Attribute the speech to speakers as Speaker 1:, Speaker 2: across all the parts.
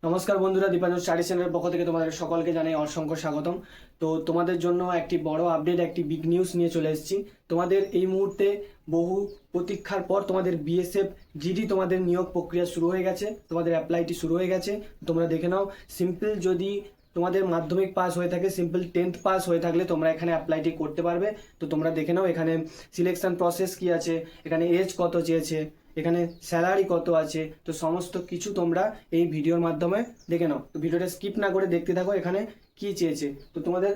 Speaker 1: নমস্কার বন্ধুরা, দীপাঞ্জন স্টাডি সেন্টারের পক্ষ থেকে তোমাদের সকলকে জানাই অসংখ্য স্বাগতম। তো তোমাদের জন্য একটি বড় আপডেট, একটি বিগ নিউজ নিয়ে চলে এসেছি। তোমাদের এই মুহূর্তে বহু প্রতীক্ষার পর তোমাদের বিএসএফ জিডি তোমাদের নিয়োগ প্রক্রিয়া শুরু হয়ে গেছে, তোমাদের অ্যাপ্লাইটি শুরু হয়ে গেছে। তোমরা দেখে নাও, সিম্পল যদি তোমাদের মাধ্যমিক পাস হয়ে থাকে, সিম্পল 10th পাস হয়ে থাকলে তোমরা এখানে অ্যাপ্লাইটি করতে পারবে। তো তোমরা দেখে নাও এখানে সিলেকশন প্রসেস কি আছে, এখানে এজ কত চেয়েছে, এখানে স্যালারি কত আছে, তো সমস্ত কিছু তোমরা এই ভিডিওর মাধ্যমে দেখে নাও। তো ভিডিওটা স্কিপ না করে দেখতে থাকো এখানে কি চেয়েছে। তো তোমাদের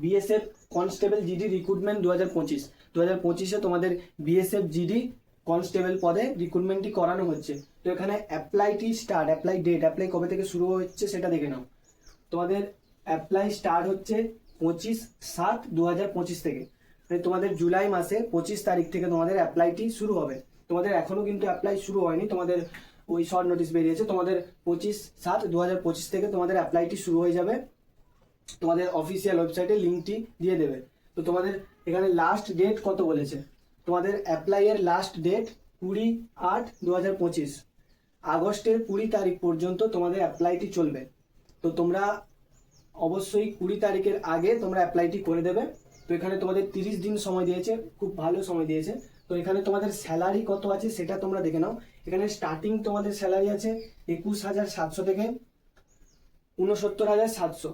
Speaker 1: বিএসএফ কনস্টেবল জিডি রিক্রুটমেন্ট 2025 তোমাদের বিএসএফ জিডি কনস্টেবল পদে রিক্রুটমেন্টটি করানো হচ্ছে। তো এখানে অ্যাপ্লাইটি স্টার্ট, অ্যাপ্লাই ডেট, অ্যাপ্লাই কবে থেকে শুরু হচ্ছে সেটা দেখে নাও। তোমাদের অ্যাপ্লাই স্টার্ট হচ্ছে 25/7/2025 থেকে, মানে তোমাদের জুলাই মাসে 25 তারিখ থেকে তোমাদের অ্যাপ্লাইটি শুরু হবে। তোমাদের এখনো কিন্তু অ্যাপ্লাই শুরু হয়নি, তোমাদের ওই শর্ট নোটিশ বেরিয়েছে। তোমাদের 25/7/2025 থেকে তোমাদের অ্যাপ্লাইটি শুরু হয়ে যাবে। তোমাদের অফিসিয়াল ওয়েবসাইটে লিঙ্কটি দিয়ে দেবে। তো তোমাদের এখানে লাস্ট ডেট কত বলেছে, তোমাদের অ্যাপ্লাইয়ের লাস্ট ডেট 20/8/2025, আগস্টের 20 তারিখ পর্যন্ত তোমাদের অ্যাপ্লাইটি চলবে। তো তোমরা অবশ্যই 20 তারিখের আগে তোমরা অ্যাপ্লাইটি করে দেবে। তো এখানে তোমাদের 30 দিন সময় দিয়েছে, খুব ভালো সময় দিয়েছে। তো এখানে তোমাদের স্যালারি কত আছে সেটা তোমরা দেখে নাও। এখানে স্টার্টিং তোমাদের স্যালারি আছে 21,700 থেকে 69,700।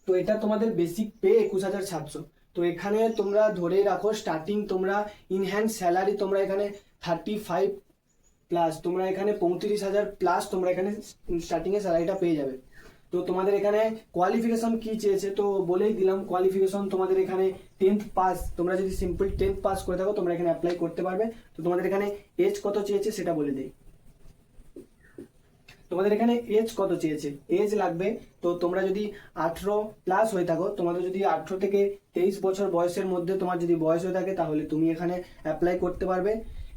Speaker 1: তো এটা তোমাদের বেসিক পে 21,700। তো এখানে তোমরা ধরে রাখো স্টার্টিং তোমরা ইন হ্যান্ড স্যালারি তোমরা এখানে 35 প্লাস, তোমরা এখানে 35,000 প্লাস তোমরা এখানে স্টার্টিংয়ে স্যালারিটা পেয়ে যাবে। তো তোমাদের এখানে কোয়ালিফিকেশন কি চেয়েছে তো বলেই দিলাম। কোয়ালিফিকেশন তোমাদের এখানে 10th পাস, তোমরা যদি সিম্পল 10th পাস করে থাকো তোমরা এখানে অ্যাপ্লাই করতে পারবে। তো তোমাদের এখানে এজ কত চেয়েছে সেটা বলে দিই। তোমাদের এখানে এজ কত চেয়েছে, এজ লাগবে। তো তোমরা যদি 18 প্লাস হয়ে থাকো, তোমাদের যদি 18 থেকে 23 বছর বয়সের মধ্যে তোমার যদি বয়স হয়ে থাকে তাহলে তুমি এখানে অ্যাপ্লাই করতে পারবে।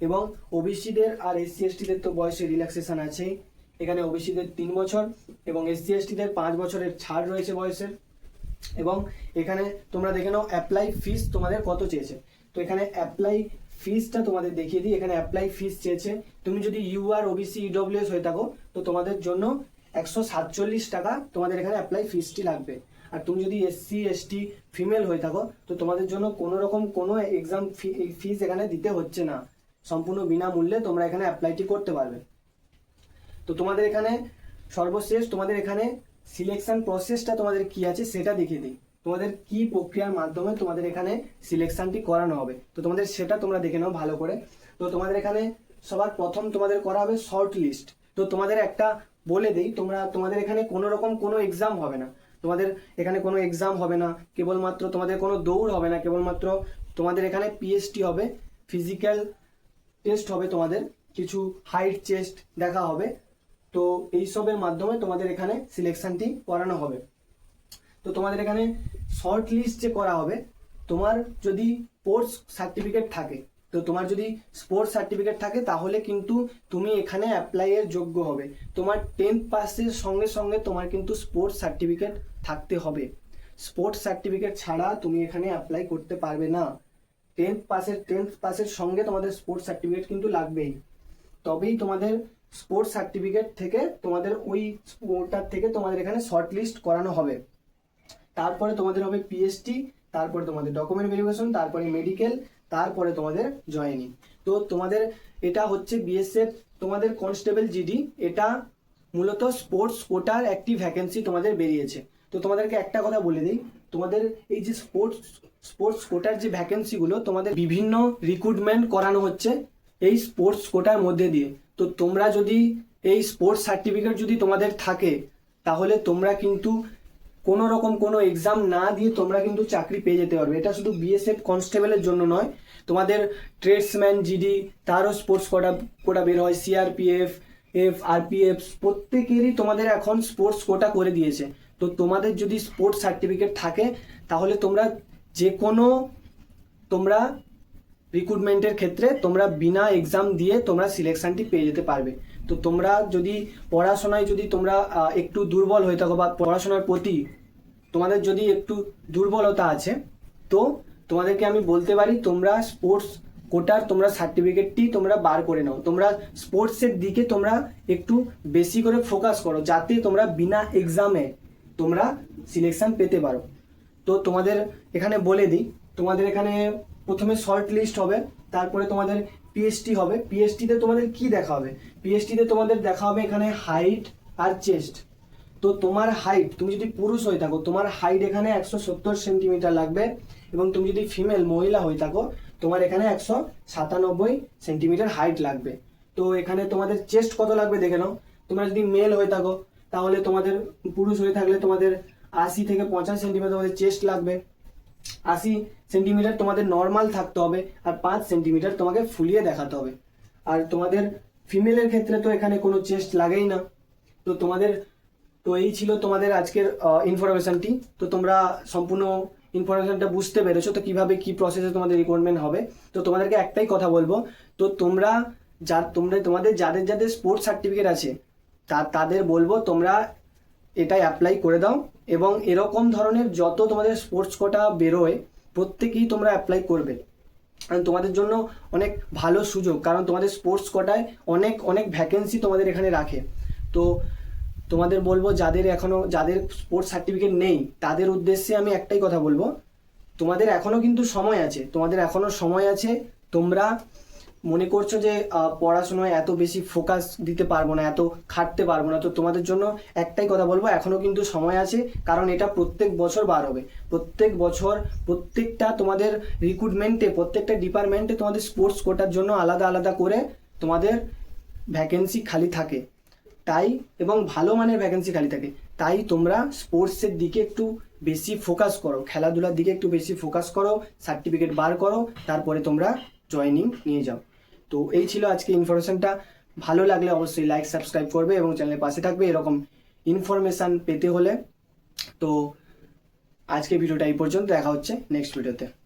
Speaker 1: এবং ওবিসিদের আর এসসি এসটিদের তো বয়সে রিল্যাক্সেশন আছেই। এখানে ওবিসিদের 3 বছর এবং এসসি এসটিদের 5 বছরের ছাড় রয়েছে বয়সের। এবং এখানে তোমরা দেখে নাও অ্যাপ্লাই ফিস তোমাদের কত চেয়েছে। তো এখানে অ্যাপ্লাই ফিসটা তোমাদের দেখিয়ে দিই। এখানে অ্যাপ্লাই ফিস চেয়েছে, তুমি যদি ইউআর ওবিসি ইডব্লিউএস হয়ে থাকো তো তোমাদের জন্য 147 টাকা তোমাদের এখানে অ্যাপ্লাই ফিসটি লাগবে। আর তুমি যদি এসসি এসটি ফিমেল হয়ে থাকো তো তোমাদের জন্য কোনো রকম কোনো এক্সাম ফিস এখানে দিতে হচ্ছে না, সম্পূর্ণ বিনামূল্যে তোমরা এখানে অ্যাপ্লাইটি করতে পারবে। তো তোমাদের এখানে সর্বশেষ তোমাদের এখানে সিলেকশন প্রসেসটা তোমাদের কি আছে সেটা দেখিয়ে দিই। তোমাদের কি প্রক্রিয়ার মাধ্যমে তোমাদের এখানে সিলেকশনটি করানো হবে, তো তোমাদের সেটা তোমরা দেখে নাও ভালো করে। তো তোমাদের এখানে সবার প্রথম তোমাদের করা হবে শর্ট লিস্ট। তো তোমাদের একটা বলে দিই, তোমাদের এখানে কোনো রকম কোনো এক্সাম হবে না, তোমাদের এখানে কোনো এক্সাম হবে না, কেবলমাত্র তোমাদের কোনো দৌড় হবে না, কেবলমাত্র তোমাদের এখানে পিএসটি হবে, ফিজিক্যাল টেস্ট হবে, তোমাদের কিছু হাইট চেস্ট দেখা হবে। তো এইসবের মাধ্যমে তোমাদের এখানে সিলেকশনটি করানো হবে। তো তোমাদের এখানে শর্ট লিস্ট যে করা হবে, তোমার যদি স্পোর্টস সার্টিফিকেট থাকে, তো তোমার যদি স্পোর্টস সার্টিফিকেট থাকে তাহলে কিন্তু তুমি এখানে অ্যাপ্লাইয়ের যোগ্য হবে। তোমার 10th পাসের সঙ্গে সঙ্গে তোমার কিন্তু স্পোর্টস সার্টিফিকেট থাকতে হবে। স্পোর্টস সার্টিফিকেট ছাড়া তুমি এখানে অ্যাপ্লাই করতে পারবে না। 10th পাসের সঙ্গে তোমাদের স্পোর্টস সার্টিফিকেট কিন্তু লাগবেই, তবেই তোমাদের স্পোর্টস সার্টিফিকেট থেকে তোমাদের ওটার থেকে তোমাদের এখানে শর্ট লিস্ট করানো হবে। তারপরে তোমাদের হবে পিএসটি, তারপরে তোমাদের ডকুমেন্ট ভেরিফিকেশন, তারপরে মেডিকেল, তারপরে তোমাদের জয়েনিং। তো তোমাদের এটা হচ্ছে বিএসএফ তোমাদের কনস্টেবল জিডি, এটা মূলত স্পোর্টস কোটার একটি ভ্যাকেন্সি তোমাদের বেরিয়েছে। তো তোমাদেরকে একটা কথা বলে দিই, তোমাদের এই যে স্পোর্টস কোটার যে ভ্যাকেন্সিগুলো তোমাদের বিভিন্ন রিক্রুটমেন্ট করানো হচ্ছে এই স্পোর্টস কোটার মধ্যে দিয়ে। তো তোমরা যদি এই স্পোর্টস সার্টিফিকেট যদি তোমাদের থাকে তাহলে তোমরা কিন্তু কোনো রকম কোনো এক্সাম না দিয়ে তোমরা কিন্তু চাকরি পেয়ে যেতে পারবে। এটা শুধু বিএসএফ কনস্টেবলের জন্য নয়, তোমাদের ট্রেডসম্যান জিডি তারও স্পোর্টস কোটা বের হয়, সিআরপিএফ আরপিএফ প্রত্যেকেরই তোমাদের এখন স্পোর্টস কোটা করে দিয়েছে। তো তোমাদের যদি স্পোর্টস সার্টিফিকেট থাকে তাহলে তোমরা যে কোনো তোমরা রিক্রুটমেন্টের ক্ষেত্রে তোমরা বিনা এক্সাম দিয়ে তোমরা সিলেকশনটি পেয়ে যেতে পারবে। তো তোমরা যদি পড়াশোনায় যদি তোমরা একটু দুর্বল হয়ে থাকো বা পড়াশোনার প্রতি তোমাদের যদি একটু দুর্বলতা আছে, তো তোমাদেরকে আমি বলতে পারি তোমরা স্পোর্টস কোটার তোমরা সার্টিফিকেটটি তোমরা বার করে নাও। তোমরা স্পোর্টসের দিকে তোমরা একটু বেশি করে ফোকাস করো, যাতে তোমরা বিনা এক্সামে তোমরা সিলেকশন পেতে পারো। তো তোমাদের এখানে বলে দিই, তোমাদের এখানে প্রথমে শর্ট লিস্ট হবে, তারপরে তোমাদের পিএসটি হবে। পিএসটিতে তোমাদের কি দেখা হবে? পিএসটিতে তোমাদের দেখা হবে এখানে হাইট আর চেস্ট। তো তোমার হাইট, তুমি যদি পুরুষ হয়ে থাকো তোমার হাইট এখানে 170 সেন্টিমিটার লাগবে, এবং তুমি যদি ফিমেল মহিলা হয়ে থাকো তোমার এখানে 197 সেন্টিমিটার হাইট লাগবে। তো এখানে তোমাদের চেস্ট কত লাগবে দেখে নাও। তোমরা যদি মেল হয়ে থাকো তাহলে তোমাদের, পুরুষ হয়ে থাকলে তোমাদের 80 থেকে 50 সেন্টিমিটার তোমাদের চেস্ট লাগবে। 80 সেন্টিমিটার তোমাদের নর্মাল থাকতে হবে, আর 5 সেন্টিমিটার তোমাকে ফুলিয়ে দেখাতে হবে। আর তোমাদের ফিমেলের ক্ষেত্রে তো এখানে কোনো চেস্ট লাগেই না। তো তোমাদের, তো এই ছিল তোমাদের আজকের ইনফরমেশনটি। তো তোমরা সম্পূর্ণ ইনফরমেশনটা বুঝতে পেরেছো তো কিভাবে কি প্রসেসে তোমাদের রিক্রুটমেন্ট হবে। তো তোমাদেরকে একটাই কথা বলবো, তো তোমাদের যাদের যাদের স্পোর্টস সার্টিফিকেট আছে তাদের বলবো তোমরা এটা অ্যাপ্লাই করে দাও, এবং এরকম ধরনের যত তোমাদের স্পোর্টস কোটা বেরোয় প্রত্যেকেই তোমরা অ্যাপ্লাই করবে। কারণ তোমাদের জন্য অনেক ভালো সুযোগ, কারণ তোমাদের স্পোর্টস কোটায় অনেক অনেক ভ্যাকেন্সি তোমাদের এখানে রাখে। তো তোমাদের বলবো যাদের স্পোর্টস সার্টিফিকেট নেই তাদের উদ্দেশ্যে আমি একটাই কথা বলবো, তোমাদের এখনো কিন্তু সময় আছে, তোমাদের এখনো সময় আছে। তোমরা মনে করছো যে পড়াশোনায় এত বেশি ফোকাস দিতে পারবো না, এত খাটতে পারবো না, তো তোমাদের জন্য একটাই কথা বলবো, এখনো কিন্তু সময় আছে। কারণ এটা প্রত্যেক বছর বার হবে, প্রত্যেক বছর প্রত্যেকটা তোমাদের রিক্রুটমেন্টে, প্রত্যেকটা ডিপার্টমেন্টে তোমাদের স্পোর্টস কোটার জন্য আলাদা আলাদা করে তোমাদের ভ্যাকেন্সি খালি থাকে। তাই, এবং ভালো মানের ভ্যাকেন্সি খালি থাকে, তাই তোমরা স্পোর্টসের দিকে একটু বেশি ফোকাস করো, খেলাধুলার দিকে একটু বেশি ফোকাস করো, সার্টিফিকেট বার করো, তারপরে তোমরা জয়েনিং নিয়ে যাও। তো এই ছিল আজকে ইনফরমেশনটা। ভালো লাগলে অবশ্যই লাইক সাবস্ক্রাইব করবে এবং চ্যানেলের পাশে থাকবে এরকম ইনফরমেশান পেতে হলে। তো আজকে ভিডিওটা এই পর্যন্ত, দেখা হচ্ছে নেক্সট ভিডিওতে।